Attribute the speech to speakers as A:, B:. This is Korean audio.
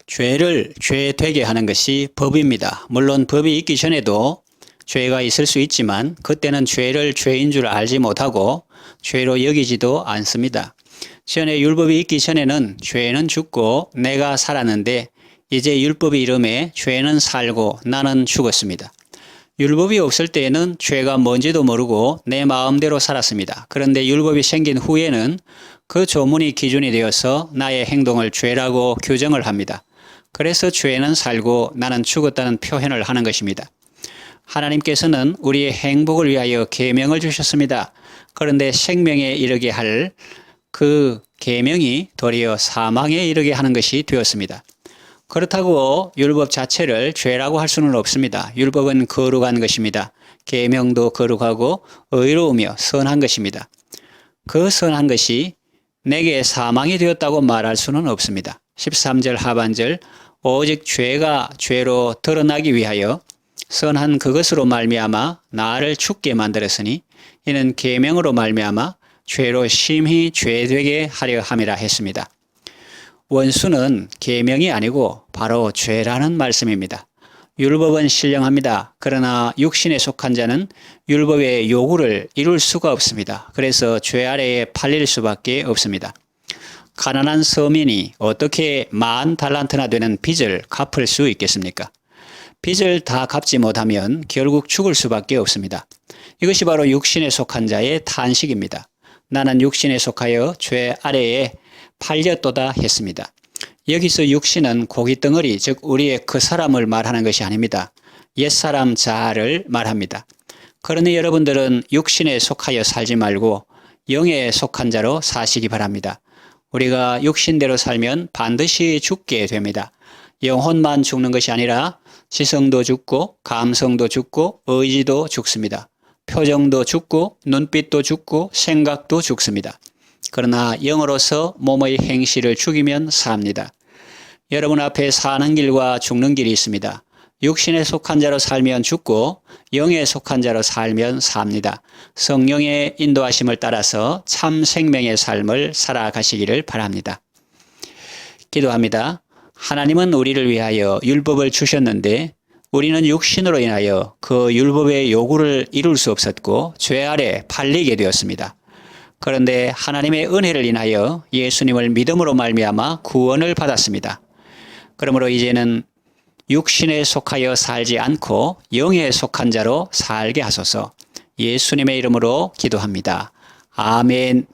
A: 죄를 죄 되게 하는 것이 법입니다. 물론 법이 있기 전에도 죄가 있을 수 있지만 그때는 죄를 죄인 줄 알지 못하고 죄로 여기지도 않습니다. 전에 율법이 있기 전에는 죄는 죽고 내가 살았는데 이제 율법이 이름에 죄는 살고 나는 죽었습니다. 율법이 없을 때에는 죄가 뭔지도 모르고 내 마음대로 살았습니다. 그런데 율법이 생긴 후에는 그 조문이 기준이 되어서 나의 행동을 죄라고 규정을 합니다. 그래서 죄는 살고 나는 죽었다는 표현을 하는 것입니다. 하나님께서는 우리의 행복을 위하여 계명을 주셨습니다. 그런데 생명에 이르게 할 그 계명이 도리어 사망에 이르게 하는 것이 되었습니다. 그렇다고 율법 자체를 죄라고 할 수는 없습니다. 율법은 거룩한 것입니다. 계명도 거룩하고 의로우며 선한 것입니다. 그 선한 것이 내게 사망이 되었다고 말할 수는 없습니다. 13절 하반절 오직 죄가 죄로 드러나기 위하여 선한 그것으로 말미암아 나를 죽게 만들었으니 이는 계명으로 말미암아 죄로 심히 죄되게 하려 함이라 했습니다. 원수는 계명이 아니고 바로 죄라는 말씀입니다. 율법은 신령합니다. 그러나 육신에 속한 자는 율법의 요구를 이룰 수가 없습니다. 그래서 죄 아래에 팔릴 수밖에 없습니다. 가난한 서민이 어떻게 10,000달란트나 되는 빚을 갚을 수 있겠습니까? 빚을 다 갚지 못하면 결국 죽을 수밖에 없습니다. 이것이 바로 육신에 속한 자의 탄식입니다. 나는 육신에 속하여 죄 아래에 팔렸도다 했습니다. 여기서 육신은 고깃덩어리 즉 우리의 그 사람을 말하는 것이 아닙니다. 옛사람 자아를 말합니다. 그러니 여러분들은 육신에 속하여 살지 말고 영에 속한 자로 사시기 바랍니다. 우리가 육신대로 살면 반드시 죽게 됩니다. 영혼만 죽는 것이 아니라 지성도 죽고 감성도 죽고 의지도 죽습니다. 표정도 죽고 눈빛도 죽고 생각도 죽습니다. 그러나 영으로서 몸의 행실을 죽이면 삽니다. 여러분 앞에 사는 길과 죽는 길이 있습니다. 육신에 속한 자로 살면 죽고 영에 속한 자로 살면 삽니다. 성령의 인도하심을 따라서 참 생명의 삶을 살아가시기를 바랍니다. 기도합니다. 하나님은 우리를 위하여 율법을 주셨는데 우리는 육신으로 인하여 그 율법의 요구를 이룰 수 없었고 죄 아래 팔리게 되었습니다. 그런데 하나님의 은혜를 인하여 예수님을 믿음으로 말미암아 구원을 받았습니다. 그러므로 이제는 육신에 속하여 살지 않고 영에 속한 자로 살게 하소서. 예수님의 이름으로 기도합니다. 아멘.